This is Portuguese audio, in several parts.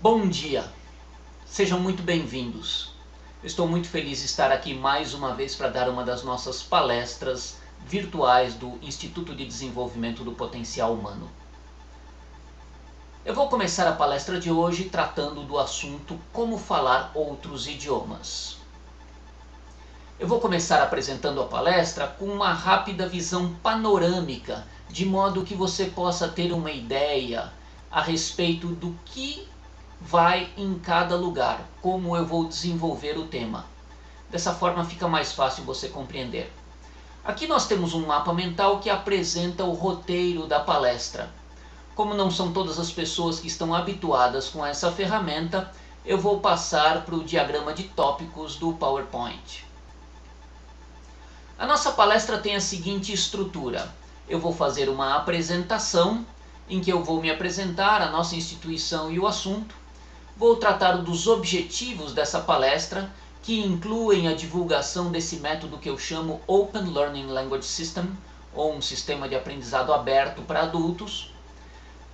Bom dia, sejam muito bem-vindos. Estou muito feliz de estar aqui mais uma vez para dar uma das nossas palestras virtuais do Instituto de Desenvolvimento do Potencial Humano. Eu vou começar a palestra de hoje tratando do assunto como falar outros idiomas. Eu vou começar apresentando a palestra com uma rápida visão panorâmica, de modo que você possa ter uma ideia a respeito do que vai em cada lugar, como eu vou desenvolver o tema. Dessa forma fica mais fácil você compreender. Aqui nós temos um mapa mental que apresenta o roteiro da palestra. Como não são todas as pessoas que estão habituadas com essa ferramenta, eu vou passar para o diagrama de tópicos do PowerPoint. A nossa palestra tem a seguinte estrutura. Eu vou fazer uma apresentação, em que eu vou me apresentar, a nossa instituição e o assunto. Vou tratar dos objetivos dessa palestra, que incluem a divulgação desse método que eu chamo Open Learning Language System, ou um sistema de aprendizado aberto para adultos.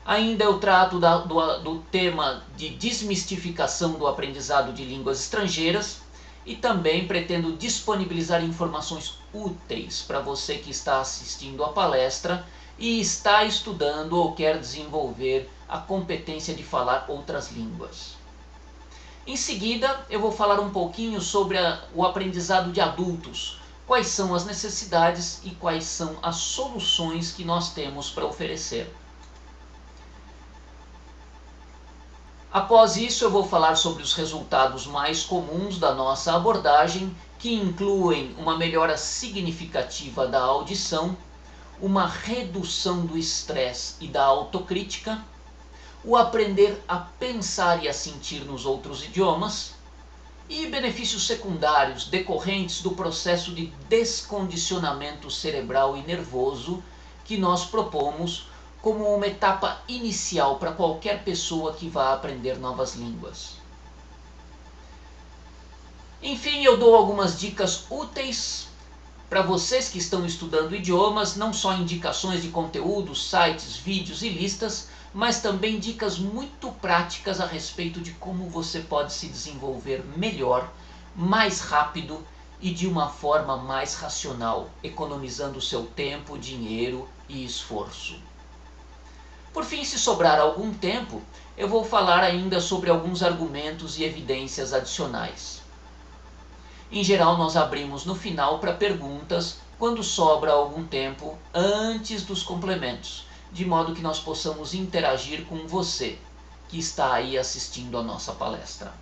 Ainda eu trato do tema de desmistificação do aprendizado de línguas estrangeiras e também pretendo disponibilizar informações úteis para você que está assistindo a palestra e está estudando ou quer desenvolver a competência de falar outras línguas. Em seguida, eu vou falar um pouquinho sobre o aprendizado de adultos, quais são as necessidades e quais são as soluções que nós temos para oferecer. Após isso, eu vou falar sobre os resultados mais comuns da nossa abordagem, que incluem uma melhora significativa da audição, uma redução do estresse e da autocrítica, o aprender a pensar e a sentir nos outros idiomas e benefícios secundários decorrentes do processo de descondicionamento cerebral e nervoso que nós propomos como uma etapa inicial para qualquer pessoa que vá aprender novas línguas. Enfim, eu dou algumas dicas úteis para vocês que estão estudando idiomas, não só indicações de conteúdos, sites, vídeos e listas, mas também dicas muito práticas a respeito de como você pode se desenvolver melhor, mais rápido e de uma forma mais racional, economizando seu tempo, dinheiro e esforço. Por fim, se sobrar algum tempo, eu vou falar ainda sobre alguns argumentos e evidências adicionais. Em geral, nós abrimos no final para perguntas quando sobra algum tempo antes dos complementos, de modo que nós possamos interagir com você que está aí assistindo a nossa palestra.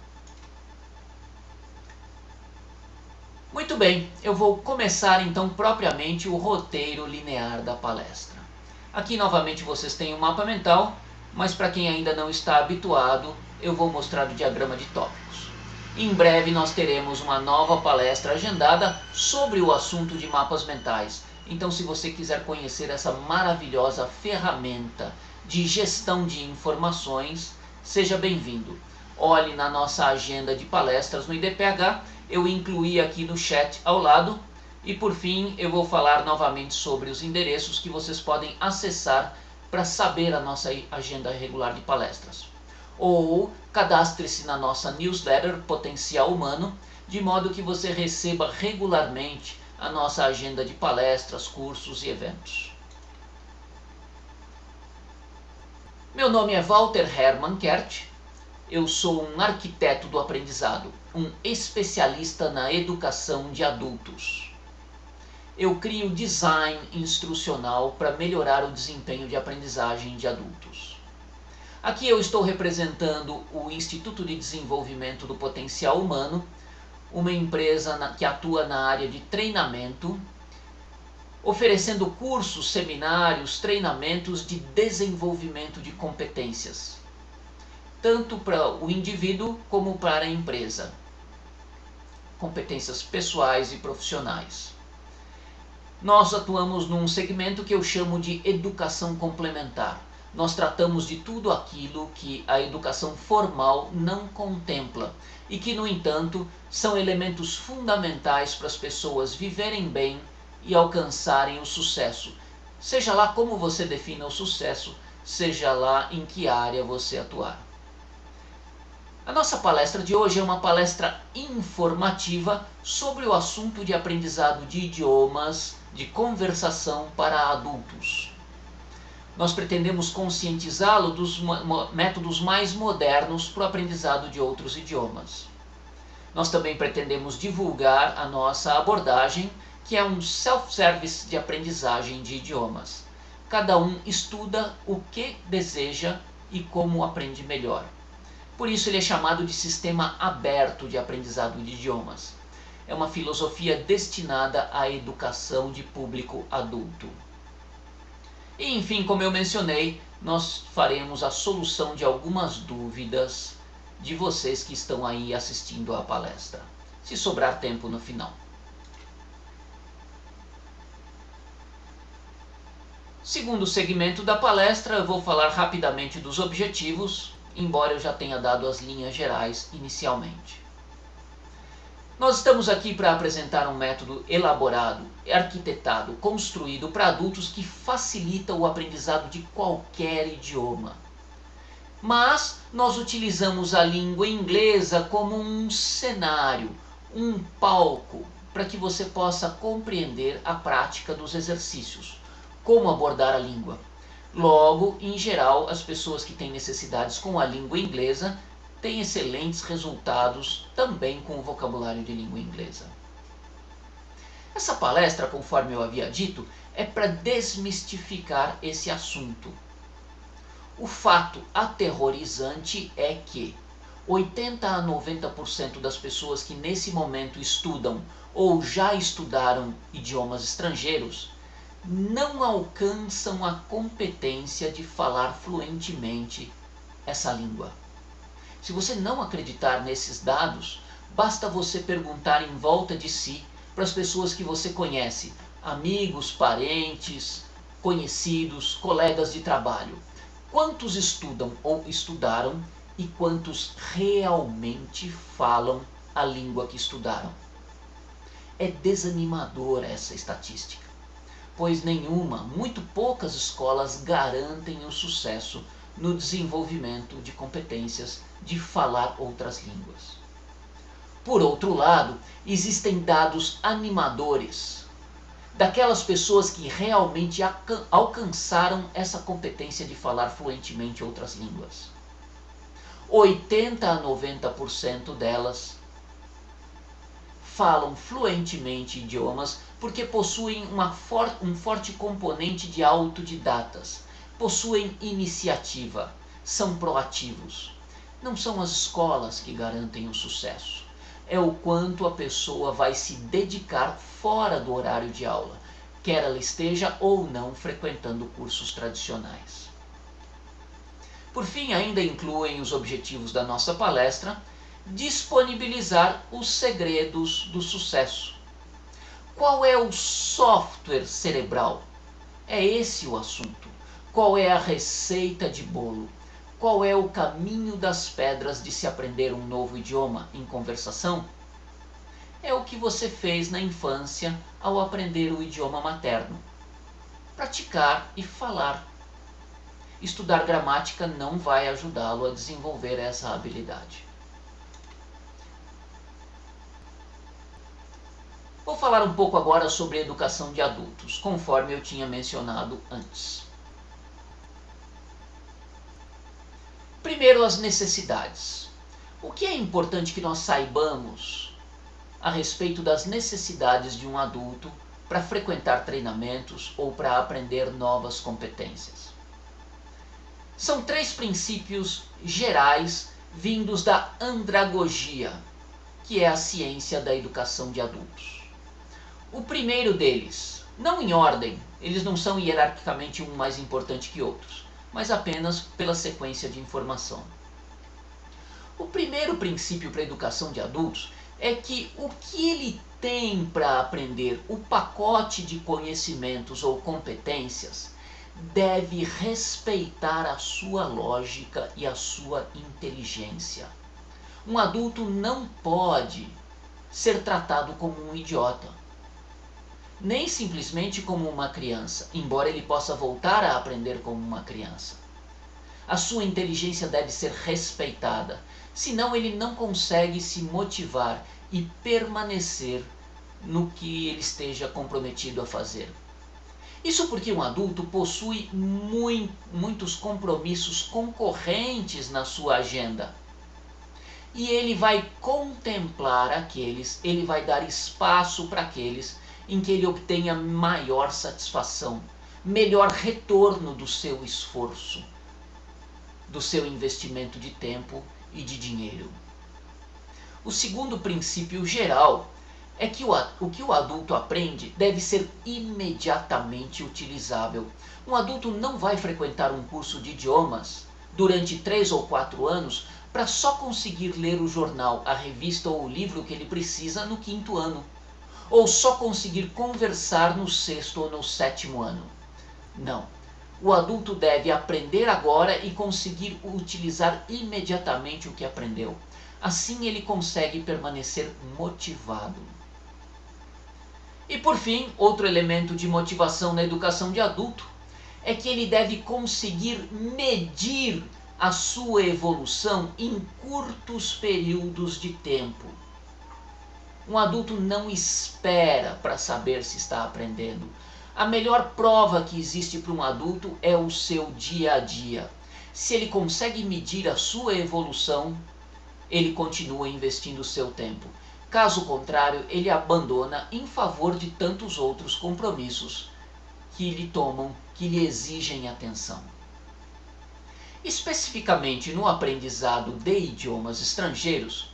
Muito bem, eu vou começar então propriamente o roteiro linear da palestra. Aqui novamente vocês têm um mapa mental, mas para quem ainda não está habituado, eu vou mostrar o diagrama de tópicos. Em breve nós teremos uma nova palestra agendada sobre o assunto de mapas mentais. Então, se você quiser conhecer essa maravilhosa ferramenta de gestão de informações, seja bem-vindo. Olhe na nossa agenda de palestras no IDPH, eu incluí aqui no chat ao lado. E por fim, eu vou falar novamente sobre os endereços que vocês podem acessar para saber a nossa agenda regular de palestras. Ou cadastre-se na nossa newsletter Potencial Humano, de modo que você receba regularmente a nossa agenda de palestras, cursos e eventos. Meu nome é Walter Hermann Kert, eu sou um arquiteto do aprendizado, um especialista na educação de adultos. Eu crio design instrucional para melhorar o desempenho de aprendizagem de adultos. Aqui eu estou representando o Instituto de Desenvolvimento do Potencial Humano, uma empresa que atua na área de treinamento, oferecendo cursos, seminários, treinamentos de desenvolvimento de competências, tanto para o indivíduo como para a empresa, competências pessoais e profissionais. Nós atuamos num segmento que eu chamo de educação complementar. Nós tratamos de tudo aquilo que a educação formal não contempla e que, no entanto, são elementos fundamentais para as pessoas viverem bem e alcançarem o sucesso. Seja lá como você defina o sucesso, seja lá em que área você atuar. A nossa palestra de hoje é uma palestra informativa sobre o assunto de aprendizado de idiomas, de conversação para adultos. Nós pretendemos conscientizá-lo dos métodos mais modernos para o aprendizado de outros idiomas. Nós também pretendemos divulgar a nossa abordagem, que é um self-service de aprendizagem de idiomas. Cada um estuda o que deseja e como aprende melhor. Por isso ele é chamado de sistema aberto de aprendizado de idiomas. É uma filosofia destinada à educação de público adulto. E enfim, como eu mencionei, nós faremos a solução de algumas dúvidas de vocês que estão aí assistindo à palestra, se sobrar tempo no final. Segundo segmento da palestra, eu vou falar rapidamente dos objetivos, embora eu já tenha dado as linhas gerais inicialmente. Nós estamos aqui para apresentar um método elaborado, arquitetado, construído para adultos que facilita o aprendizado de qualquer idioma. Mas nós utilizamos a língua inglesa como um cenário, um palco, para que você possa compreender a prática dos exercícios, como abordar a língua. Logo, em geral, as pessoas que têm necessidades com a língua inglesa têm excelentes resultados também com o vocabulário de língua inglesa. Essa palestra, conforme eu havia dito, é para desmistificar esse assunto. O fato aterrorizante é que 80 a 90% das pessoas que nesse momento estudam ou já estudaram idiomas estrangeiros não alcançam a competência de falar fluentemente essa língua. Se você não acreditar nesses dados, basta você perguntar em volta de si para as pessoas que você conhece, amigos, parentes, conhecidos, colegas de trabalho. Quantos estudam ou estudaram e quantos realmente falam a língua que estudaram? É desanimadora essa estatística, pois muito poucas escolas garantem o sucesso no desenvolvimento de competências de falar outras línguas. Por outro lado, existem dados animadores daquelas pessoas que realmente alcançaram essa competência de falar fluentemente outras línguas. 80 a 90% delas falam fluentemente idiomas porque possuem um forte componente de autodidatas, possuem iniciativa, são proativos. Não são as escolas que garantem o sucesso, é o quanto a pessoa vai se dedicar fora do horário de aula, quer ela esteja ou não frequentando cursos tradicionais. Por fim, ainda incluem os objetivos da nossa palestra, disponibilizar os segredos do sucesso. Qual é o software cerebral? É esse o assunto. Qual é a receita de bolo? Qual é o caminho das pedras de se aprender um novo idioma em conversação? É o que você fez na infância ao aprender o idioma materno. Praticar e falar. Estudar gramática não vai ajudá-lo a desenvolver essa habilidade. Vou falar um pouco agora sobre a educação de adultos, conforme eu tinha mencionado antes. Primeiro, as necessidades. O que é importante que nós saibamos a respeito das necessidades de um adulto para frequentar treinamentos ou para aprender novas competências? São 3 princípios gerais vindos da andragogia, que é a ciência da educação de adultos. O primeiro deles, não em ordem, eles não são hierarquicamente um mais importante que outros, mas apenas pela sequência de informação. O primeiro princípio para a educação de adultos é que o que ele tem para aprender, o pacote de conhecimentos ou competências, deve respeitar a sua lógica e a sua inteligência. Um adulto não pode ser tratado como um idiota, nem simplesmente como uma criança, embora ele possa voltar a aprender como uma criança. A sua inteligência deve ser respeitada, senão ele não consegue se motivar e permanecer no que ele esteja comprometido a fazer. Isso porque um adulto possui muitos compromissos concorrentes na sua agenda. E ele vai contemplar aqueles, ele vai dar espaço para aqueles em que ele obtenha maior satisfação, melhor retorno do seu esforço, do seu investimento de tempo e de dinheiro. O segundo princípio geral é que o que o adulto aprende deve ser imediatamente utilizável. Um adulto não vai frequentar um curso de idiomas durante 3 ou 4 anos para só conseguir ler o jornal, a revista ou o livro que ele precisa no 5º ano, ou só conseguir conversar no 6º ou no 7º ano. Não. O adulto deve aprender agora e conseguir utilizar imediatamente o que aprendeu. Assim ele consegue permanecer motivado. E por fim, outro elemento de motivação na educação de adulto é que ele deve conseguir medir a sua evolução em curtos períodos de tempo. Um adulto não espera para saber se está aprendendo. A melhor prova que existe para um adulto é o seu dia a dia. Se ele consegue medir a sua evolução, ele continua investindo o seu tempo. Caso contrário, ele abandona em favor de tantos outros compromissos que lhe tomam, que lhe exigem atenção. Especificamente no aprendizado de idiomas estrangeiros,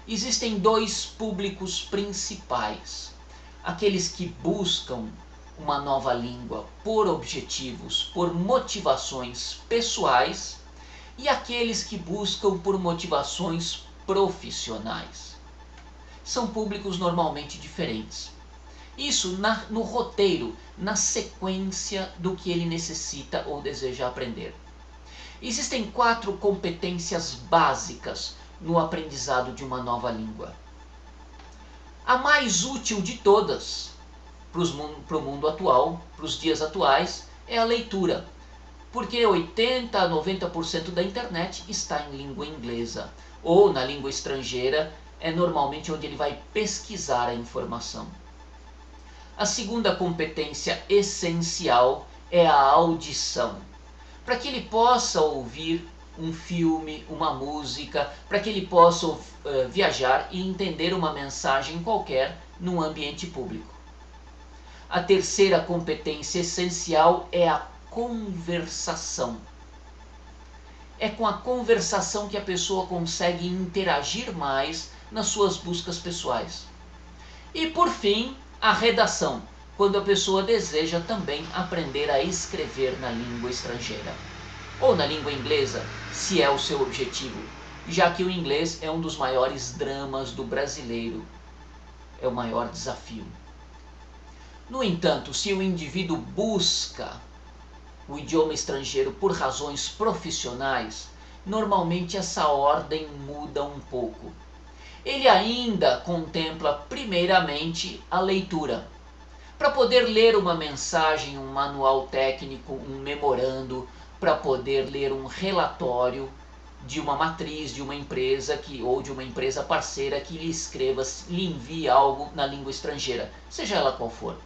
existem 2 públicos principais. Aqueles que buscam uma nova língua por objetivos, por motivações pessoais, e aqueles que buscam por motivações profissionais. São públicos normalmente diferentes. Isso no roteiro, na sequência do que ele necessita ou deseja aprender. Existem 4 competências básicas no aprendizado de uma nova língua. A mais útil de todas para o mundo atual, para os dias atuais, é a leitura. Porque 80 a 90% da internet está em língua inglesa. Ou na língua estrangeira, é normalmente onde ele vai pesquisar a informação. A segunda competência essencial é a audição. Para que ele possa ouvir um filme, uma música, para que ele possa viajar e entender uma mensagem qualquer num ambiente público. A terceira competência essencial é a conversação. É com a conversação que a pessoa consegue interagir mais nas suas buscas pessoais. E por fim, a redação, quando a pessoa deseja também aprender a escrever na língua estrangeira. Ou na língua inglesa, se é o seu objetivo, já que o inglês é um dos maiores dramas do brasileiro. É o maior desafio. No entanto, se o indivíduo busca o idioma estrangeiro por razões profissionais, normalmente essa ordem muda um pouco. Ele ainda contempla primeiramente a leitura, para poder ler uma mensagem, um manual técnico, um memorando, para poder ler um relatório de uma matriz, de uma empresa ou de uma empresa parceira que lhe escreva, lhe envie algo na língua estrangeira, seja ela qual for.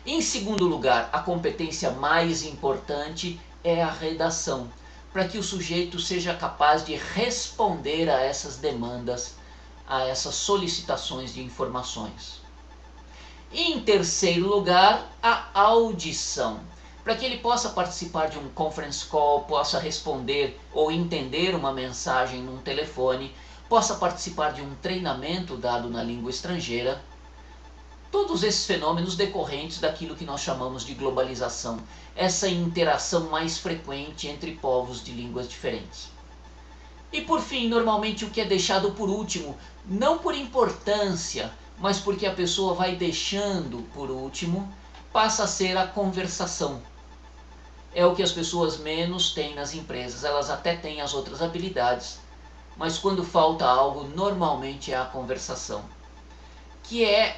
Em segundo lugar, a competência mais importante é a redação, para que o sujeito seja capaz de responder a essas demandas, a essas solicitações de informações. E em terceiro lugar, a audição, para que ele possa participar de um conference call, possa responder ou entender uma mensagem num telefone, possa participar de um treinamento dado na língua estrangeira. Todos esses fenômenos decorrentes daquilo que nós chamamos de globalização, essa interação mais frequente entre povos de línguas diferentes. E por fim, normalmente o que é deixado por último, não por importância, mas porque a pessoa vai deixando por último, passa a ser a conversação. É o que as pessoas menos têm nas empresas, elas até têm as outras habilidades, mas quando falta algo, normalmente é a conversação, que é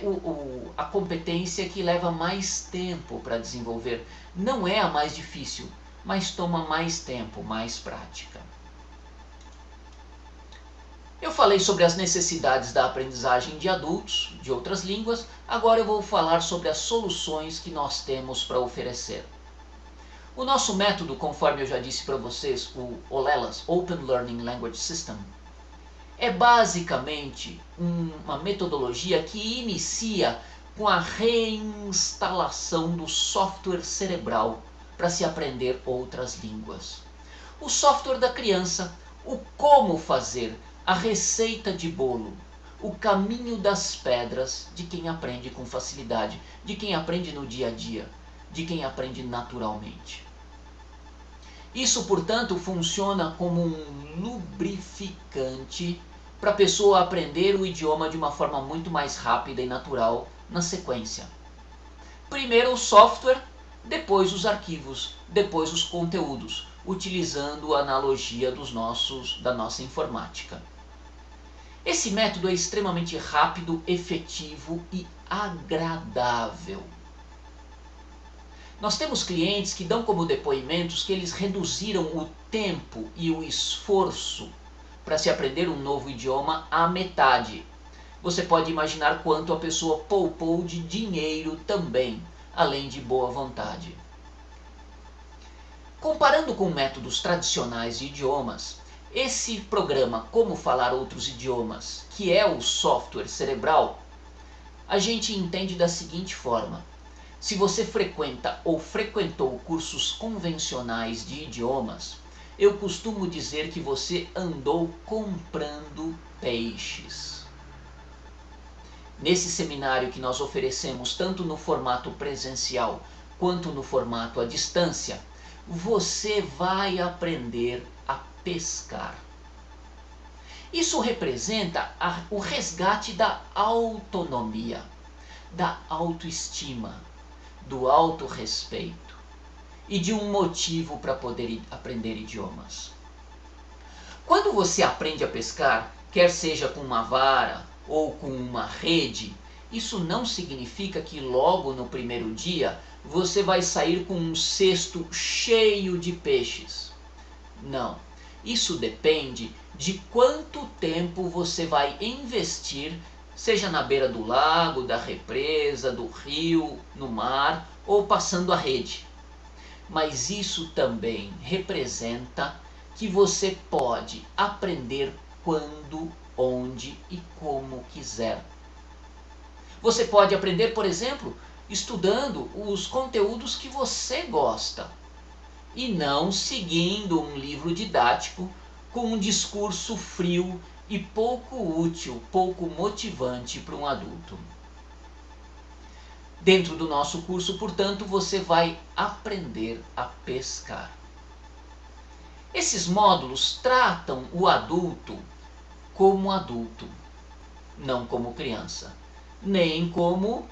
a competência que leva mais tempo para desenvolver. Não é a mais difícil, mas toma mais tempo, mais prática. Eu falei sobre as necessidades da aprendizagem de adultos, de outras línguas, agora eu vou falar sobre as soluções que nós temos para oferecer. O nosso método, conforme eu já disse para vocês, o OLELS, Open Learning Language System, é basicamente uma metodologia que inicia com a reinstalação do software cerebral para se aprender outras línguas. O software da criança, o como fazer, a receita de bolo, o caminho das pedras de quem aprende com facilidade, de quem aprende no dia a dia, de quem aprende naturalmente. Isso, portanto, funciona como um lubrificante para a pessoa aprender o idioma de uma forma muito mais rápida e natural na sequência. Primeiro o software, depois os arquivos, depois os conteúdos, utilizando a analogia da nossa informática. Esse método é extremamente rápido, efetivo e agradável. Nós temos clientes que dão como depoimentos que eles reduziram o tempo e o esforço para se aprender um novo idioma à metade. Você pode imaginar quanto a pessoa poupou de dinheiro também, além de boa vontade. Comparando com métodos tradicionais de idiomas, esse programa Como Falar Outros Idiomas, que é o software cerebral, a gente entende da seguinte forma. Se você frequenta ou frequentou cursos convencionais de idiomas, eu costumo dizer que você andou comprando peixes. Nesse seminário que nós oferecemos tanto no formato presencial quanto no formato à distância, você vai aprender a pescar. Isso representa o resgate da autonomia, da autoestima, do autorrespeito e de um motivo para poder aprender idiomas. Quando você aprende a pescar, quer seja com uma vara ou com uma rede, isso não significa que logo no primeiro dia você vai sair com um cesto cheio de peixes. Não, isso depende de quanto tempo você vai investir, seja na beira do lago, da represa, do rio, no mar ou passando a rede. Mas isso também representa que você pode aprender quando, onde e como quiser. Você pode aprender, por exemplo, estudando os conteúdos que você gosta e não seguindo um livro didático com um discurso frio e pouco útil, pouco motivante para um adulto. Dentro do nosso curso, portanto, você vai aprender a pescar. Esses módulos tratam o adulto como adulto, não como criança, nem como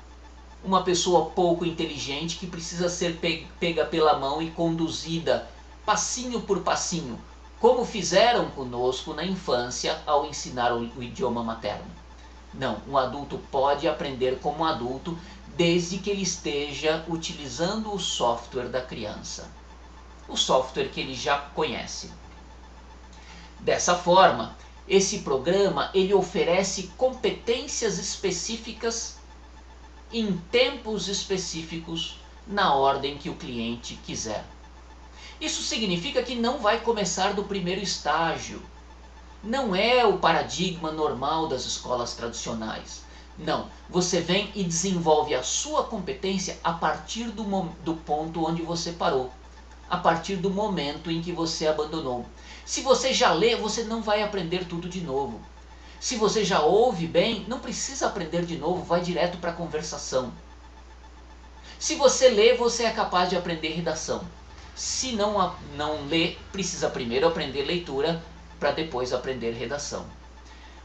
uma pessoa pouco inteligente que precisa ser pega pela mão e conduzida passinho por passinho, como fizeram conosco na infância ao ensinar o idioma materno. Não, um adulto pode aprender como adulto desde que ele esteja utilizando o software da criança, o software que ele já conhece. Dessa forma, esse programa ele oferece competências específicas em tempos específicos na ordem que o cliente quiser. Isso significa que não vai começar do primeiro estágio. Não é o paradigma normal das escolas tradicionais. Não, você vem e desenvolve a sua competência a partir do ponto onde você parou, a partir do momento em que você abandonou. Se você já lê, você não vai aprender tudo de novo. Se você já ouve bem, não precisa aprender de novo, vai direto para a conversação. Se você lê, você é capaz de aprender redação. Se não lê, precisa primeiro aprender leitura para depois aprender redação.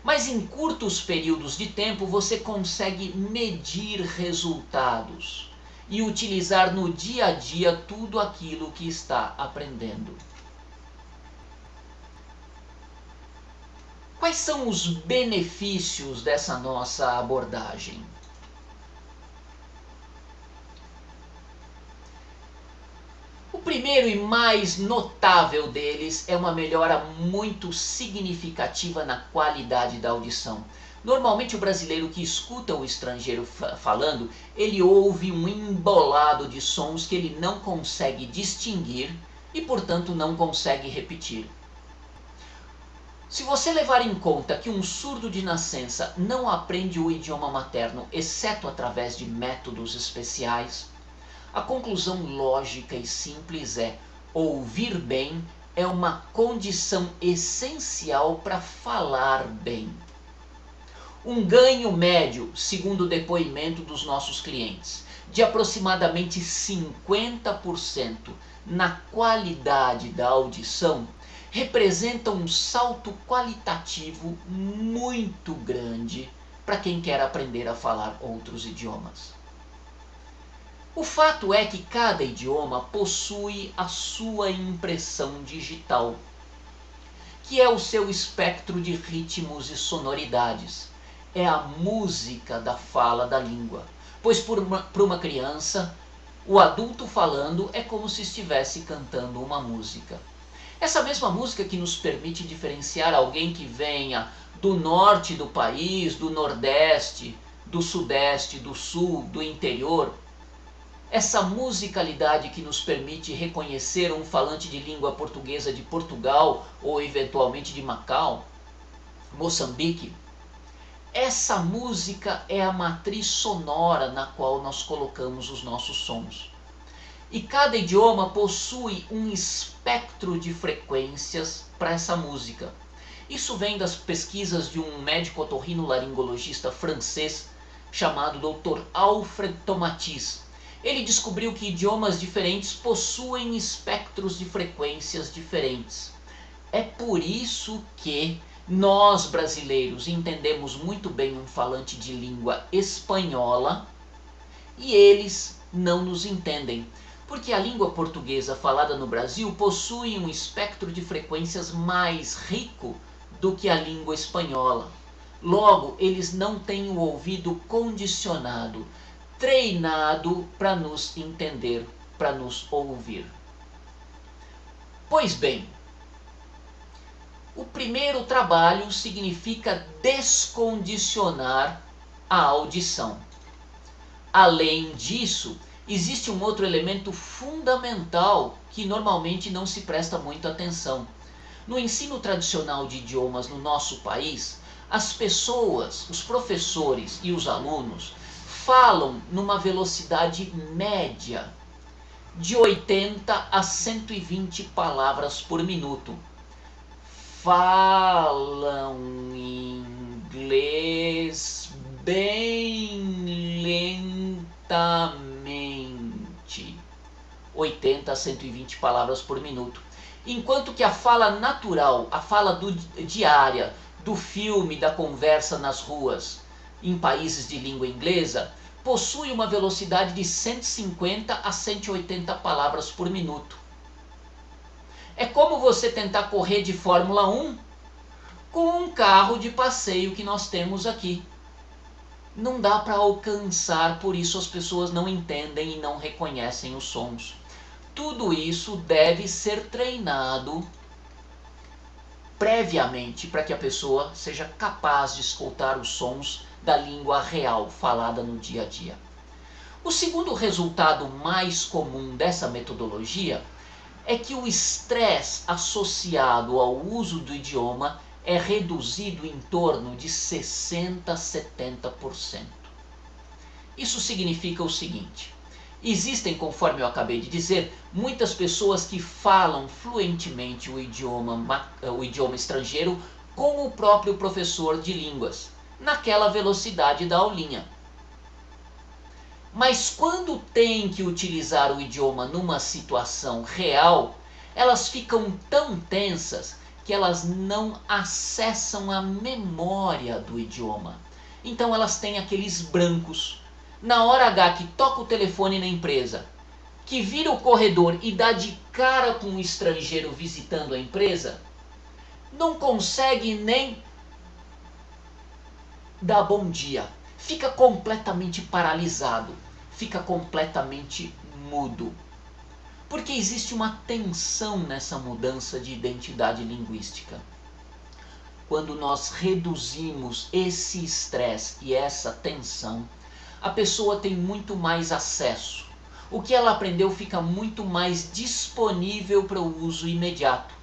Mas em curtos períodos de tempo você consegue medir resultados e utilizar no dia a dia tudo aquilo que está aprendendo. Quais são os benefícios dessa nossa abordagem? O primeiro e mais notável deles é uma melhora muito significativa na qualidade da audição. Normalmente o brasileiro que escuta o estrangeiro falando, ele ouve um embolado de sons que ele não consegue distinguir e, portanto, não consegue repetir. Se você levar em conta que um surdo de nascença não aprende o idioma materno, exceto através de métodos especiais, a conclusão lógica e simples é: ouvir bem é uma condição essencial para falar bem. Um ganho médio, segundo o depoimento dos nossos clientes, de aproximadamente 50% na qualidade da audição, representa um salto qualitativo muito grande para quem quer aprender a falar outros idiomas. O fato é que cada idioma possui a sua impressão digital, que é o seu espectro de ritmos e sonoridades. É a música da fala da língua, pois para uma criança, o adulto falando é como se estivesse cantando uma música. Essa mesma música que nos permite diferenciar alguém que venha do norte do país, do nordeste, do sudeste, do sul, do interior. Essa musicalidade que nos permite reconhecer um falante de língua portuguesa de Portugal ou eventualmente de Macau, Moçambique. Essa música é a matriz sonora na qual nós colocamos os nossos sons. E cada idioma possui um espectro de frequências para essa música. Isso vem das pesquisas de um médico otorrinolaringologista francês chamado Dr. Alfred Tomatis. Ele descobriu que idiomas diferentes possuem espectros de frequências diferentes. É por isso que nós brasileiros entendemos muito bem um falante de língua espanhola e eles não nos entendem. Porque a língua portuguesa falada no Brasil possui um espectro de frequências mais rico do que a língua espanhola. Logo, eles não têm o ouvido condicionado, treinado para nos entender, para nos ouvir. Pois bem, o primeiro trabalho significa descondicionar a audição. Além disso, existe um outro elemento fundamental que normalmente não se presta muita atenção. No ensino tradicional de idiomas no nosso país, as pessoas, os professores e os alunos falam numa velocidade média de 80 a 120 palavras por minuto. Falam inglês bem lentamente, 80 a 120 palavras por minuto. Enquanto que a fala natural, a fala diária, do filme, da conversa nas ruas, em países de língua inglesa, possui uma velocidade de 150 a 180 palavras por minuto. É como você tentar correr de Fórmula 1 com um carro de passeio que nós temos aqui. Não dá para alcançar, por isso as pessoas não entendem e não reconhecem os sons. Tudo isso deve ser treinado previamente para que a pessoa seja capaz de escutar os sons da língua real falada no dia a dia. O segundo resultado mais comum dessa metodologia é que o estresse associado ao uso do idioma é reduzido em torno de 60% a 70%. Isso significa o seguinte: existem, conforme eu acabei de dizer, muitas pessoas que falam fluentemente o idioma estrangeiro com o próprio professor de línguas, naquela velocidade da aulinha. Mas quando tem que utilizar o idioma numa situação real, elas ficam tão tensas que elas não acessam a memória do idioma. Então elas têm aqueles brancos. Na hora H que toca o telefone na empresa, que vira o corredor e dá de cara com um estrangeiro visitando a empresa, não consegue nem dar bom dia. Fica completamente paralisado, fica completamente mudo. Porque existe uma tensão nessa mudança de identidade linguística. Quando nós reduzimos esse estresse e essa tensão, a pessoa tem muito mais acesso. O que ela aprendeu fica muito mais disponível para o uso imediato.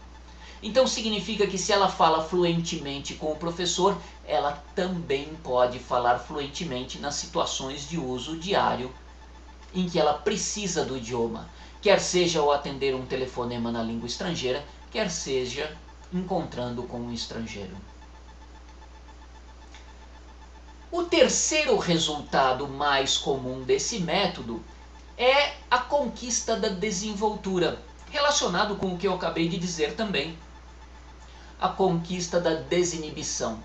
Então significa que se ela fala fluentemente com o professor, ela também pode falar fluentemente nas situações de uso diário em que ela precisa do idioma, quer seja ao atender um telefonema na língua estrangeira, quer seja encontrando com um estrangeiro. O terceiro resultado mais comum desse método é a conquista da desenvoltura, relacionado com o que eu acabei de dizer também. A conquista da desinibição.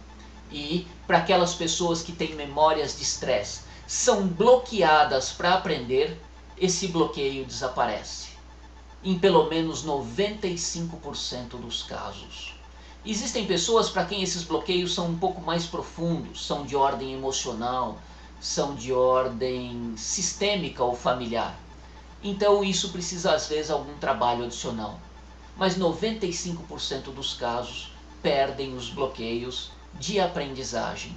E para aquelas pessoas que têm memórias de estresse, são bloqueadas para aprender, esse bloqueio desaparece. Em pelo menos 95% dos casos. Existem pessoas para quem esses bloqueios são um pouco mais profundos, são de ordem emocional, são de ordem sistêmica ou familiar. Então isso precisa às vezes algum trabalho adicional. Mas 95% dos casos perdem os bloqueios de aprendizagem.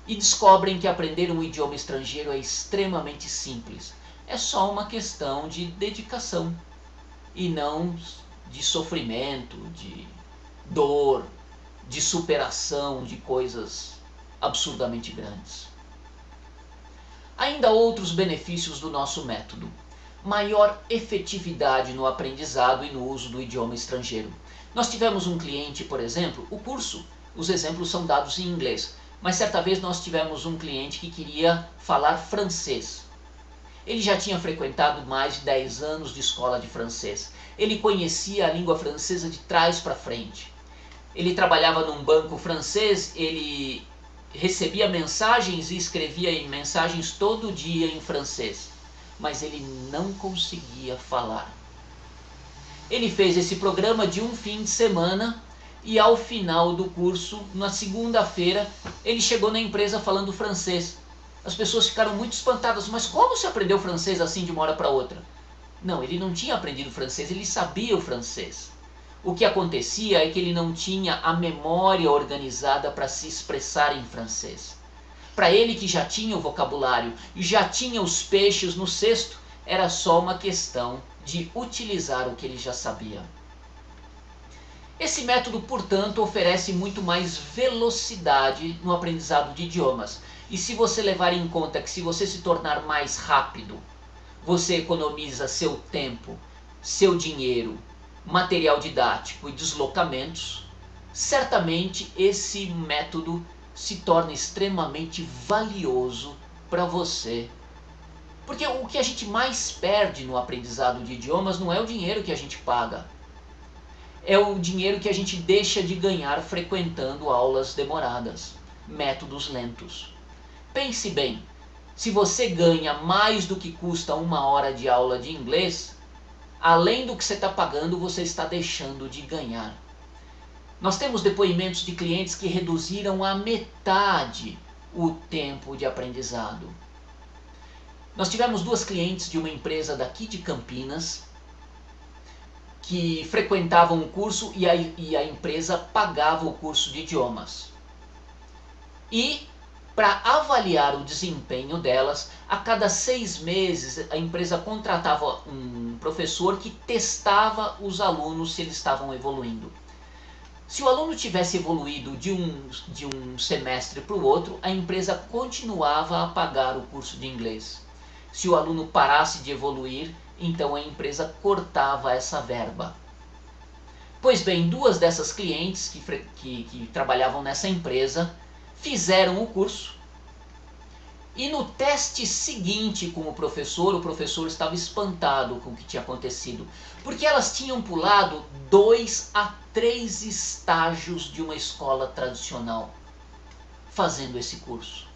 E descobrem que aprender um idioma estrangeiro é extremamente simples. É só uma questão de dedicação e não de sofrimento, de dor, de superação de coisas absurdamente grandes. Ainda outros benefícios do nosso método. Maior efetividade no aprendizado e no uso do idioma estrangeiro. Nós tivemos um cliente, por exemplo, o curso, os exemplos são dados em inglês, mas certa vez nós tivemos um cliente que queria falar francês. Ele já tinha frequentado mais de 10 anos de escola de francês. Ele conhecia a língua francesa de trás para frente. Ele trabalhava num banco francês, ele recebia mensagens e escrevia mensagens todo dia em francês, mas ele não conseguia falar. Ele fez esse programa de um fim de semana e ao final do curso, na segunda-feira, ele chegou na empresa falando francês. As pessoas ficaram muito espantadas, mas como se aprendeu francês assim de uma hora para outra? Não, ele não tinha aprendido francês, ele sabia o francês. O que acontecia é que ele não tinha a memória organizada para se expressar em francês. Para ele que já tinha o vocabulário e já tinha os peixes no cesto, era só uma questão de utilizar o que ele já sabia. Esse método, portanto, oferece muito mais velocidade no aprendizado de idiomas. E se você levar em conta que se você se tornar mais rápido, você economiza seu tempo, seu dinheiro, material didático e deslocamentos, certamente esse método se torna extremamente valioso para você. Porque o que a gente mais perde no aprendizado de idiomas não é o dinheiro que a gente paga, é o dinheiro que a gente deixa de ganhar frequentando aulas demoradas, métodos lentos. Pense bem, se você ganha mais do que custa uma hora de aula de inglês, além do que você está pagando, você está deixando de ganhar. Nós temos depoimentos de clientes que reduziram a metade o tempo de aprendizado. Nós tivemos duas clientes de uma empresa daqui de Campinas que frequentavam o curso e a empresa pagava o curso de idiomas. E para avaliar o desempenho delas, a cada 6 meses a empresa contratava um professor que testava os alunos se eles estavam evoluindo. Se o aluno tivesse evoluído de um semestre para o outro, a empresa continuava a pagar o curso de inglês. Se o aluno parasse de evoluir, então a empresa cortava essa verba. Pois bem, duas dessas clientes que trabalhavam nessa empresa fizeram o curso e no teste seguinte com o professor estava espantado com o que tinha acontecido, porque elas tinham pulado 2 a 3 estágios de uma escola tradicional fazendo esse curso.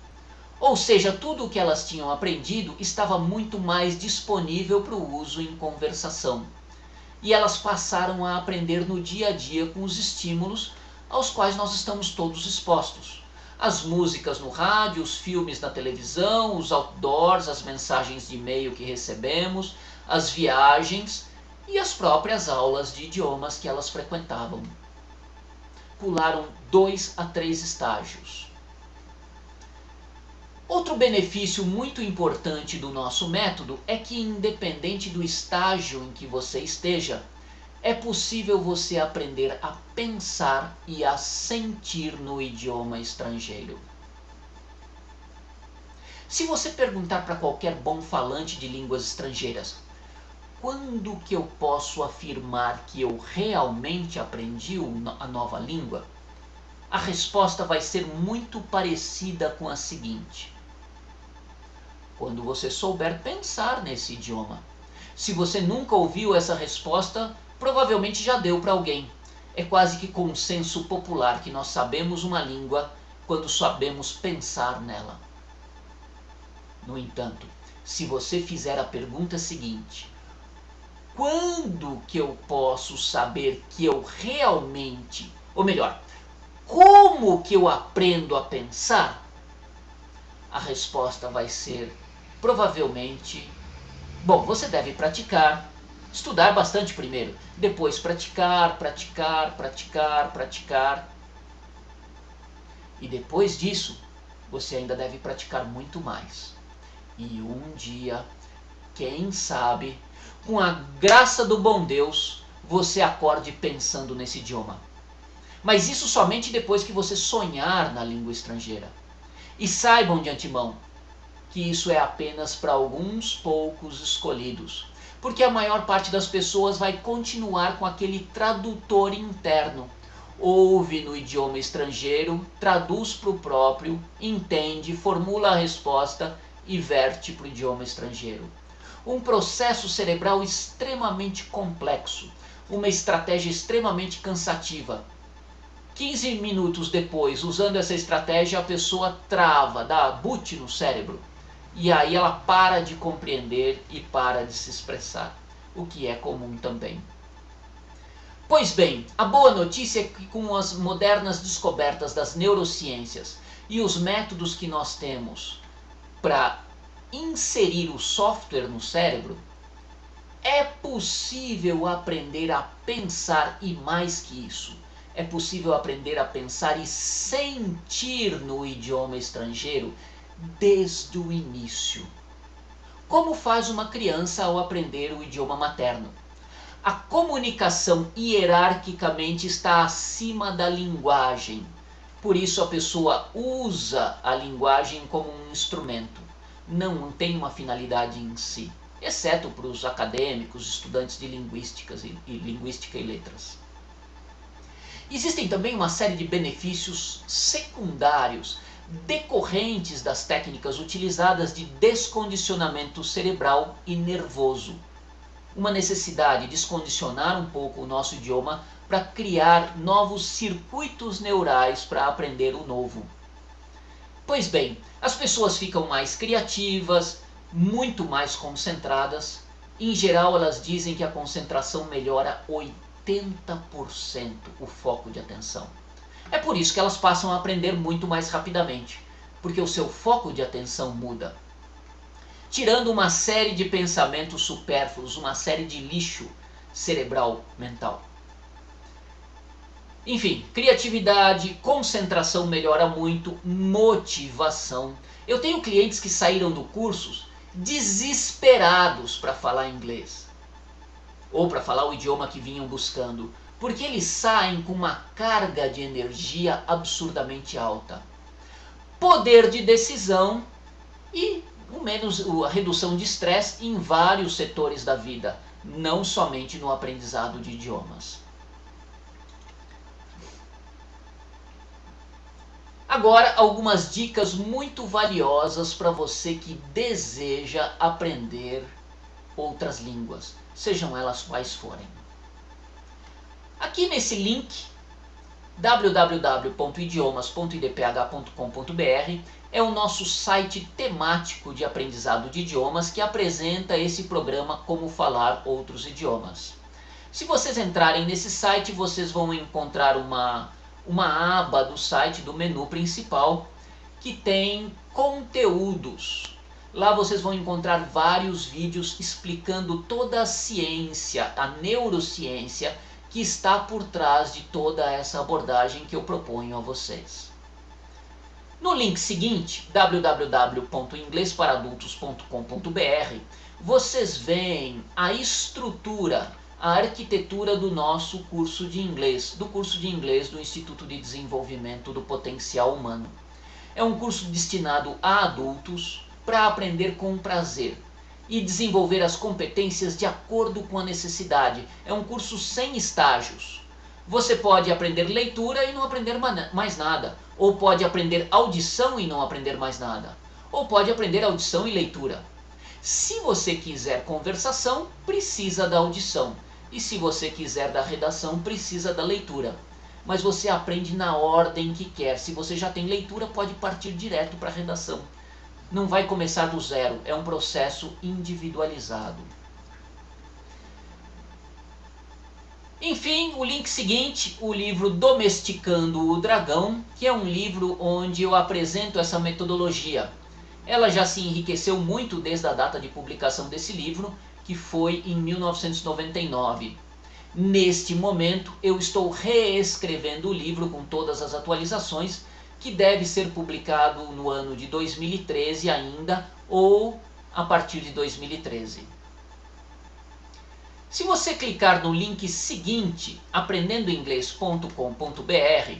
Ou seja, tudo o que elas tinham aprendido estava muito mais disponível para o uso em conversação. E elas passaram a aprender no dia a dia com os estímulos aos quais nós estamos todos expostos. As músicas no rádio, os filmes na televisão, os outdoors, as mensagens de e-mail que recebemos, as viagens e as próprias aulas de idiomas que elas frequentavam. Pularam 2 a 3 estágios. Outro benefício muito importante do nosso método é que, independente do estágio em que você esteja, é possível você aprender a pensar e a sentir no idioma estrangeiro. Se você perguntar para qualquer bom falante de línguas estrangeiras, quando que eu posso afirmar que eu realmente aprendi a nova língua? A resposta vai ser muito parecida com a seguinte: quando você souber pensar nesse idioma. Se você nunca ouviu essa resposta, provavelmente já deu para alguém. É quase que consenso popular que nós sabemos uma língua quando sabemos pensar nela. No entanto, se você fizer a pergunta seguinte: quando que eu posso saber que eu realmente, ou melhor, como que eu aprendo a pensar? A resposta vai ser provavelmente: bom, você deve praticar, estudar bastante primeiro, depois praticar, e depois disso você ainda deve praticar muito mais. E um dia, quem sabe, com a graça do bom Deus, você acorde pensando nesse idioma. Mas isso somente depois que você sonhar na língua estrangeira. E saibam de antemão que isso é apenas para alguns poucos escolhidos, porque a maior parte das pessoas vai continuar com aquele tradutor interno. Ouve no idioma estrangeiro, traduz para o próprio, entende, formula a resposta e verte para o idioma estrangeiro. Um processo cerebral extremamente complexo, uma estratégia extremamente cansativa. 15 minutos depois, usando essa estratégia, a pessoa trava, dá boot no cérebro. E aí ela para de compreender e para de se expressar, o que é comum também. Pois bem, a boa notícia é que com as modernas descobertas das neurociências e os métodos que nós temos para inserir o software no cérebro, é possível aprender a pensar, e mais que isso, é possível aprender a pensar e sentir no idioma estrangeiro desde o início. Como faz uma criança ao aprender o idioma materno? A comunicação hierarquicamente está acima da linguagem. Por isso a pessoa usa a linguagem como um instrumento. Não tem uma finalidade em si, exceto para os acadêmicos, estudantes de linguística e letras. Existem também uma série de benefícios secundários decorrentes das técnicas utilizadas de descondicionamento cerebral e nervoso. Uma necessidade de descondicionar um pouco o nosso idioma para criar novos circuitos neurais para aprender o novo. Pois bem, as pessoas ficam mais criativas, muito mais concentradas. Em geral, elas dizem que a concentração melhora 80% o foco de atenção. É por isso que elas passam a aprender muito mais rapidamente, porque o seu foco de atenção muda. Tirando uma série de pensamentos supérfluos, uma série de lixo cerebral mental. Enfim, criatividade, concentração melhora muito, motivação. Eu tenho clientes que saíram do curso desesperados para falar inglês, ou para falar o idioma que vinham buscando, porque eles saem com uma carga de energia absurdamente alta. Poder de decisão e a redução de estresse em vários setores da vida, não somente no aprendizado de idiomas. Agora, algumas dicas muito valiosas para você que deseja aprender outras línguas, sejam elas quais forem. Aqui nesse link, www.idiomas.idph.com.br, é o nosso site temático de aprendizado de idiomas que apresenta esse programa Como Falar Outros Idiomas. Se vocês entrarem nesse site, vocês vão encontrar uma aba do site, do menu principal, que tem conteúdos. Lá vocês vão encontrar vários vídeos explicando toda a ciência, a neurociência que está por trás de toda essa abordagem que eu proponho a vocês. No link seguinte, www.inglesparadultos.com.br, vocês veem a estrutura, a arquitetura do nosso curso de inglês, do Instituto de Desenvolvimento do Potencial Humano. É um curso destinado a adultos para aprender com prazer e desenvolver as competências de acordo com a necessidade. É um curso sem estágios. Você pode aprender leitura e não aprender mais nada. Ou pode aprender audição e não aprender mais nada. Ou pode aprender audição e leitura. Se você quiser conversação, precisa da audição. E se você quiser da redação, precisa da leitura. Mas você aprende na ordem que quer. Se você já tem leitura, pode partir direto para a redação. Não vai começar do zero, é um processo individualizado. Enfim, o link seguinte, o livro Domesticando o Dragão, que é um livro onde eu apresento essa metodologia. Ela já se enriqueceu muito desde a data de publicação desse livro, que foi em 1999. Neste momento, eu estou reescrevendo o livro com todas as atualizações, que deve ser publicado no ano de 2013 ainda, ou a partir de 2013. Se você clicar no link seguinte, aprendendoinglês.com.br,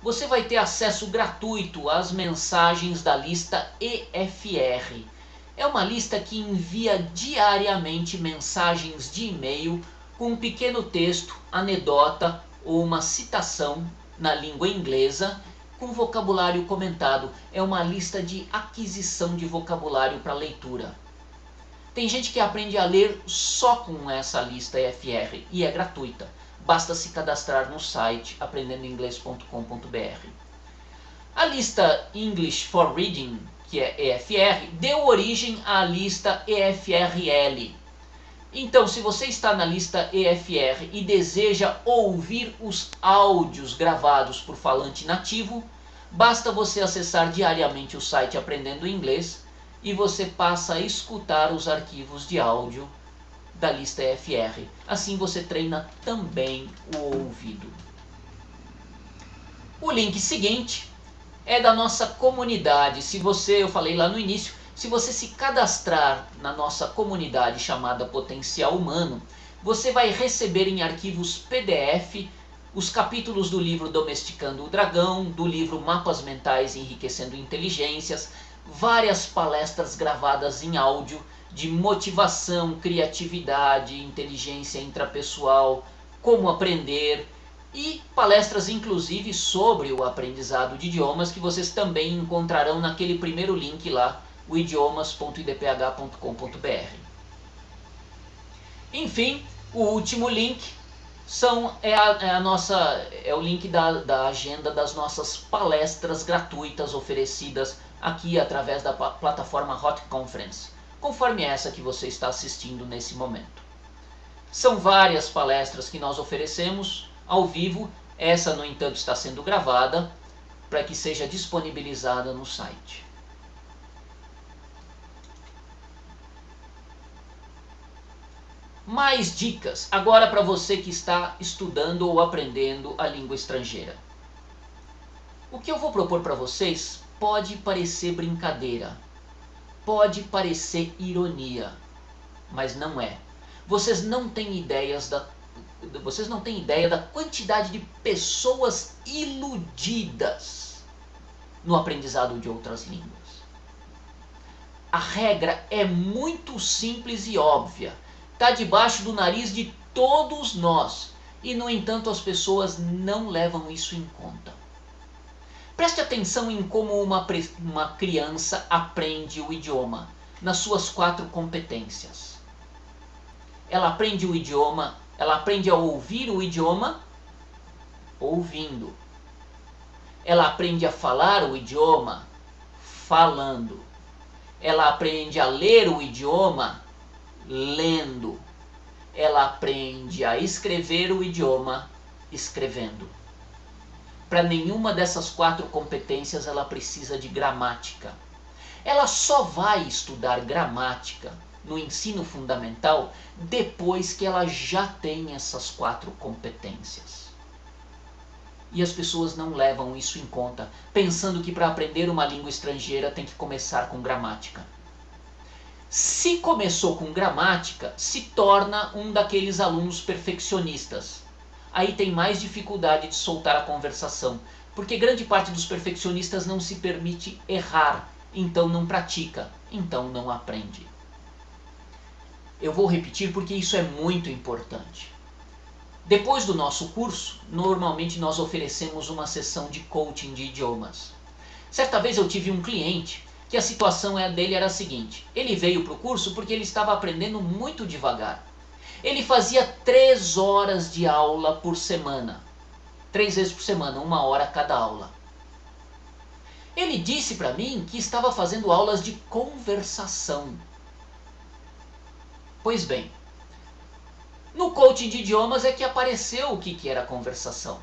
você vai ter acesso gratuito às mensagens da lista EFR. É uma lista que envia diariamente mensagens de e-mail com um pequeno texto, anedota ou uma citação na língua inglesa com vocabulário comentado. É uma lista de aquisição de vocabulário para leitura. Tem gente que aprende a ler só com essa lista EFR e é gratuita. Basta se cadastrar no site aprendendoinglês.com.br. A lista English for Reading, que é EFR, deu origem à lista EFRL. Então, se você está na lista EFR e deseja ouvir os áudios gravados por falante nativo, basta você acessar diariamente o site Aprendendo Inglês e você passa a escutar os arquivos de áudio da lista EFR. Assim você treina também o ouvido. O link seguinte é da nossa comunidade. Eu falei lá no início, se você se cadastrar na nossa comunidade chamada Potencial Humano, você vai receber em arquivos PDF os capítulos do livro Domesticando o Dragão, do livro Mapas Mentais Enriquecendo Inteligências, várias palestras gravadas em áudio de motivação, criatividade, inteligência intrapessoal, como aprender e palestras inclusive sobre o aprendizado de idiomas que vocês também encontrarão naquele primeiro link lá, o idiomas.idph.com.br. Enfim, o último link é o link da agenda das nossas palestras gratuitas oferecidas aqui através da plataforma Hot Conference, conforme essa que você está assistindo nesse momento. São várias palestras que nós oferecemos ao vivo. Essa, no entanto, está sendo gravada para que seja disponibilizada no site. Mais dicas agora para você que está estudando ou aprendendo a língua estrangeira. O que eu vou propor para vocês pode parecer brincadeira, pode parecer ironia, mas não é. Vocês não têm ideia da quantidade de pessoas iludidas no aprendizado de outras línguas. A regra é muito simples e óbvia. Está debaixo do nariz de todos nós. E, no entanto, as pessoas não levam isso em conta. Preste atenção em como uma criança aprende o idioma, nas suas 4 competências. Ela aprende o idioma, ela aprende a ouvir o idioma, ouvindo. Ela aprende a falar o idioma, falando. Ela aprende a ler o idioma, lendo. Ela aprende a escrever o idioma, escrevendo. Para nenhuma dessas 4 competências ela precisa de gramática. ela só vai estudar gramática no ensino fundamental depois que ela já tem essas 4 competências. E as pessoas não levam isso em conta, pensando que para aprender uma língua estrangeira tem que começar com gramática. Se começou com gramática, se torna um daqueles alunos perfeccionistas. Aí tem mais dificuldade de soltar a conversação, porque grande parte dos perfeccionistas não se permite errar, então não pratica, então não aprende. Eu vou repetir porque isso é muito importante. Depois do nosso curso, normalmente nós oferecemos uma sessão de coaching de idiomas. Certa vez eu tive um cliente que a situação dele era a seguinte: ele veio para o curso porque ele estava aprendendo muito devagar. Ele fazia 3 horas de aula por semana. 3 vezes por semana, 1 hora cada aula. Ele disse para mim que estava fazendo aulas de conversação. Pois bem, no coaching de idiomas é que apareceu o que era conversação.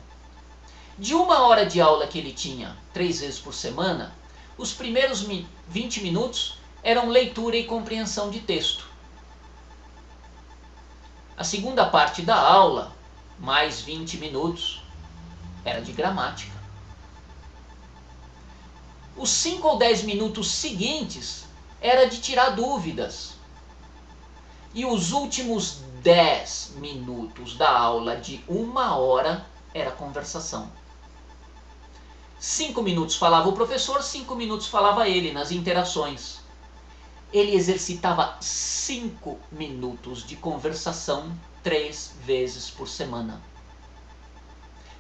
De 1 hora de aula que ele tinha 3 vezes por semana, os primeiros 20 minutos eram leitura e compreensão de texto. A segunda parte da aula, mais 20 minutos, era de gramática. Os 5 ou 10 minutos seguintes era de tirar dúvidas. E os últimos 10 minutos da aula de 1 hora era conversação. 5 minutos falava o professor, 5 minutos falava ele nas interações. Ele exercitava 5 minutos de conversação 3 vezes por semana.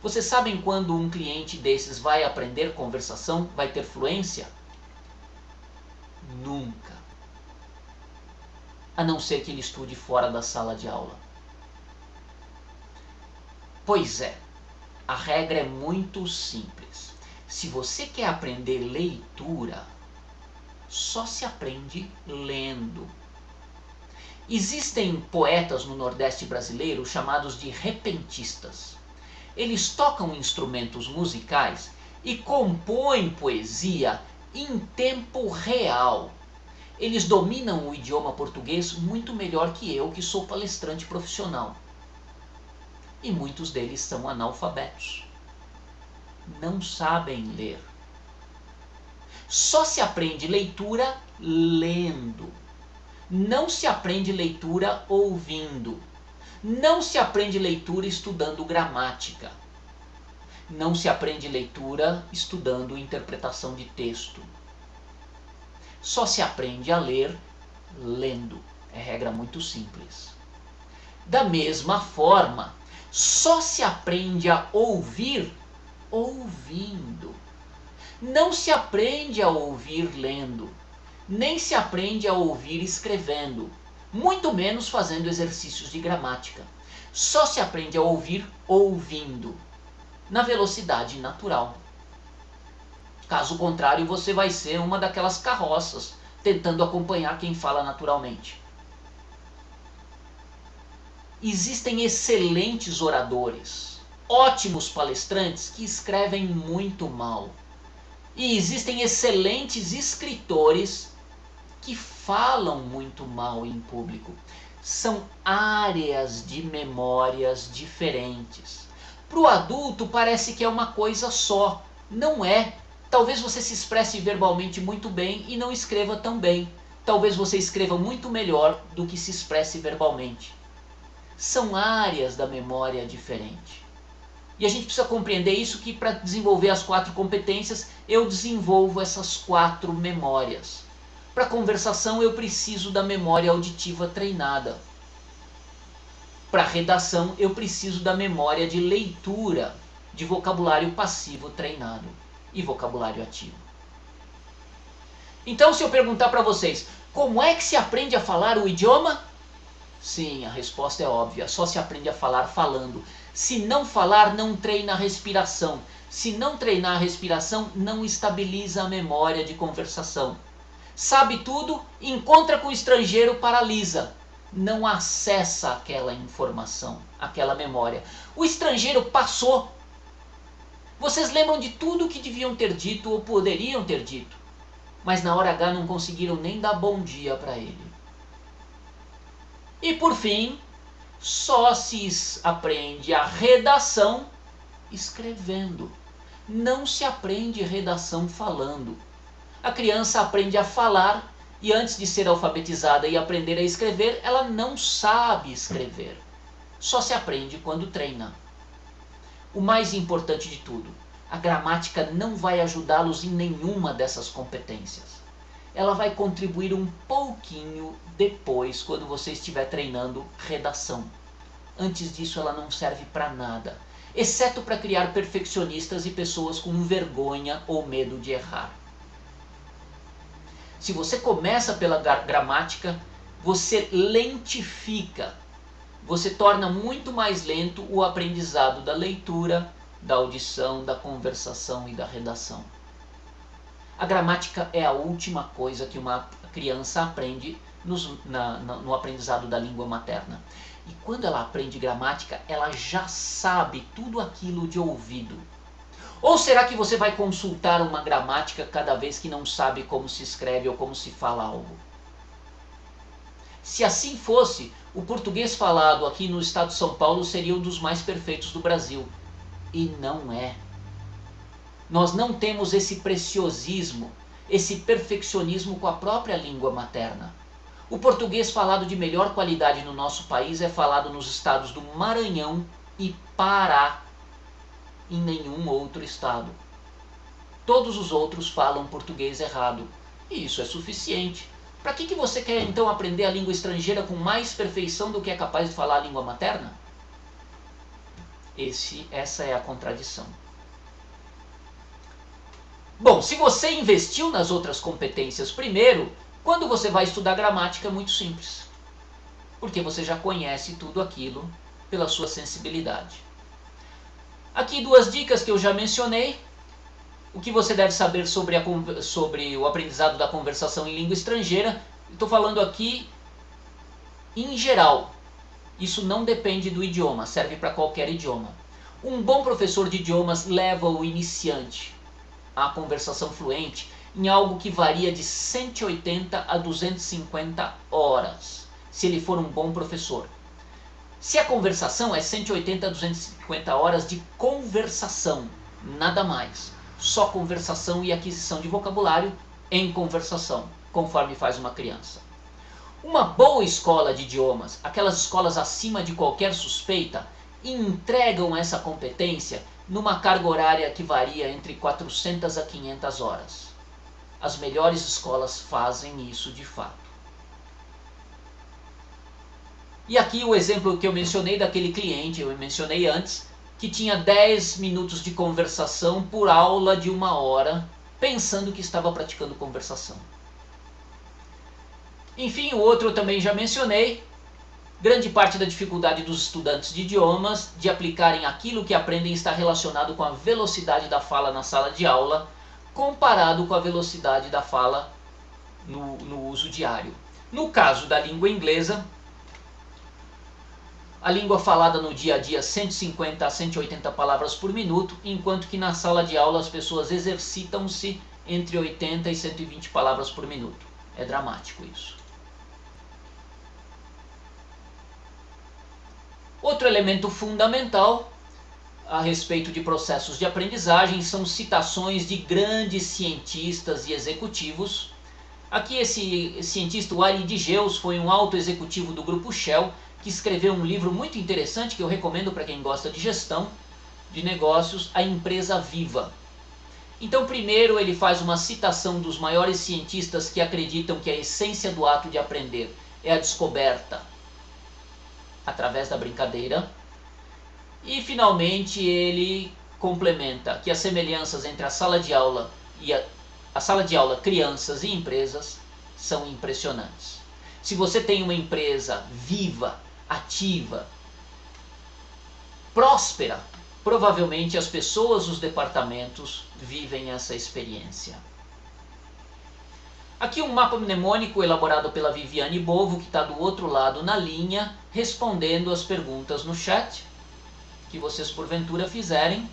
Vocês sabem quando um cliente desses vai aprender conversação, vai ter fluência? Nunca. A não ser que ele estude fora da sala de aula. Pois é, a regra é muito simples. Se você quer aprender leitura, só se aprende lendo. Existem poetas no Nordeste brasileiro chamados de repentistas. Eles tocam instrumentos musicais e compõem poesia em tempo real. Eles dominam o idioma português muito melhor que eu, que sou palestrante profissional. E muitos deles são analfabetos. Não sabem ler. Só se aprende leitura lendo. Não se aprende leitura ouvindo. Não se aprende leitura estudando gramática. Não se aprende leitura estudando interpretação de texto. Só se aprende a ler lendo. É regra muito simples. Da mesma forma, só se aprende a ouvir ouvindo. Não se aprende a ouvir lendo. Nem se aprende a ouvir escrevendo. Muito menos fazendo exercícios de gramática. Só se aprende a ouvir ouvindo, na velocidade natural. Caso contrário, você vai ser uma daquelas carroças, tentando acompanhar quem fala naturalmente. Existem excelentes oradores, ótimos palestrantes que escrevem muito mal. E existem excelentes escritores que falam muito mal em público. São áreas de memórias diferentes. Para o adulto parece que é uma coisa só. Não é. Talvez você se expresse verbalmente muito bem e não escreva tão bem. Talvez você escreva muito melhor do que se expresse verbalmente. São áreas da memória diferentes. E a gente precisa compreender isso, que para desenvolver as 4 competências, eu desenvolvo essas 4 memórias. Para conversação eu preciso da memória auditiva treinada. Para redação eu preciso da memória de leitura, de vocabulário passivo treinado e vocabulário ativo. Então, se eu perguntar para vocês, como é que se aprende a falar o idioma? Sim, a resposta é óbvia, só se aprende a falar falando. Se não falar, não treina a respiração. Se não treinar a respiração, não estabiliza a memória de conversação. Sabe tudo, encontra com o estrangeiro, paralisa. Não acessa aquela informação, aquela memória. O estrangeiro passou. Vocês lembram de tudo o que deviam ter dito ou poderiam ter dito. mas na hora H não conseguiram nem dar bom dia para ele. E por fim, só se aprende a redação escrevendo. Não se aprende redação falando. A criança aprende a falar e antes de ser alfabetizada e aprender a escrever, ela não sabe escrever. Só se aprende quando treina. O mais importante de tudo, a gramática não vai ajudá-los em nenhuma dessas competências. Ela vai contribuir um pouquinho depois, quando você estiver treinando redação. Antes disso, ela não serve para nada, exceto para criar perfeccionistas e pessoas com vergonha ou medo de errar. Se você começa pela gramática, você lentifica, você torna muito mais lento o aprendizado da leitura, da audição, da conversação e da redação. A gramática é a última coisa que uma criança aprende no aprendizado da língua materna. E quando ela aprende gramática, ela já sabe tudo aquilo de ouvido. Ou será que você vai consultar uma gramática cada vez que não sabe como se escreve ou como se fala algo? Se assim fosse, o português falado aqui no estado de São Paulo seria um dos mais perfeitos do Brasil. E não é. Nós não temos esse preciosismo, esse perfeccionismo com a própria língua materna. O português falado de melhor qualidade no nosso país é falado nos estados do Maranhão e Pará, em nenhum outro estado. Todos os outros falam português errado, e isso é suficiente. Para que você quer então aprender a língua estrangeira com mais perfeição do que é capaz de falar a língua materna? Essa é a contradição. Bom, se você investiu nas outras competências primeiro, quando você vai estudar gramática é muito simples. Porque você já conhece tudo aquilo pela sua sensibilidade. Aqui duas dicas que eu já mencionei. O que você deve saber sobre o aprendizado da conversação em língua estrangeira. Estou falando aqui em geral. Isso não depende do idioma, serve para qualquer idioma. Um bom professor de idiomas leva o iniciante à conversação fluente em algo que varia de 180 a 250 horas, se ele for um bom professor. Se a conversação é 180 a 250 horas de conversação, nada mais. Só conversação e aquisição de vocabulário em conversação, conforme faz uma criança. Uma boa escola de idiomas, aquelas escolas acima de qualquer suspeita, entregam essa competência numa carga horária que varia entre 400 a 500 horas. As melhores escolas fazem isso de fato. E aqui o exemplo que eu mencionei daquele cliente, eu mencionei antes, que tinha 10 minutos de conversação por aula de 1 hora, pensando que estava praticando conversação. Enfim, o outro eu também já mencionei. Grande parte da dificuldade dos estudantes de idiomas de aplicarem aquilo que aprendem está relacionado com a velocidade da fala na sala de aula, comparado com a velocidade da fala no uso diário. No caso da língua inglesa, a língua falada no dia a dia 150 a 180 palavras por minuto, enquanto que na sala de aula as pessoas exercitam-se entre 80 e 120 palavras por minuto. É dramático isso. Outro elemento fundamental a respeito de processos de aprendizagem são citações de grandes cientistas e executivos. Aqui esse cientista, o Ari Digeus, foi um alto executivo do grupo Shell, que escreveu um livro muito interessante que eu recomendo para quem gosta de gestão de negócios, A Empresa Viva. Então, primeiro ele faz uma citação dos maiores cientistas que acreditam que a essência do ato de aprender é a descoberta através da brincadeira. E finalmente ele complementa que as semelhanças entre a sala de aula e a sala de aula, crianças e empresas são impressionantes. Se você tem uma empresa viva, ativa, próspera, provavelmente as pessoas dos departamentos vivem essa experiência. Aqui um mapa mnemônico elaborado pela Viviane Bovo, que está do outro lado na linha, respondendo as perguntas no chat que vocês porventura fizerem.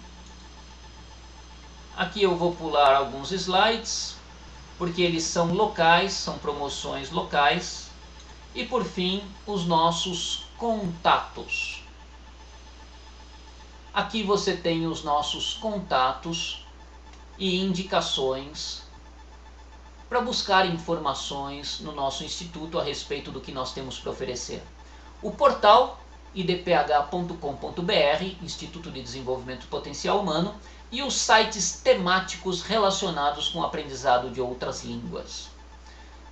Aqui eu vou pular alguns slides. porque eles são locais, são promoções locais. E por fim, os nossos contatos. Aqui você tem os nossos contatos e indicações para buscar informações no nosso instituto a respeito do que nós temos para oferecer. O portal idph.com.br, Instituto de Desenvolvimento Potencial Humano, e os sites temáticos relacionados com o aprendizado de outras línguas.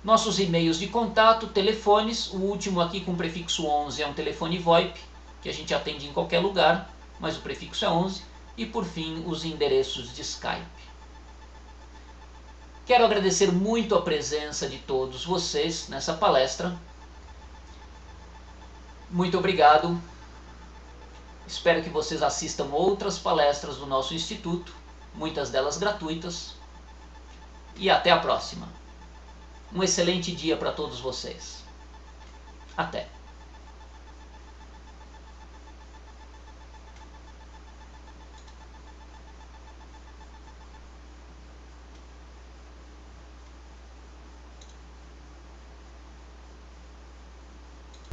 Nossos e-mails de contato, telefones, o último aqui com o prefixo 11 é um telefone VoIP, que a gente atende em qualquer lugar, mas o prefixo é 11, e por fim os endereços de Skype. Quero agradecer muito a presença de todos vocês nessa palestra. Muito obrigado. Espero que vocês assistam outras palestras do nosso instituto, muitas delas gratuitas. E até a próxima. Um excelente dia para todos vocês. Até!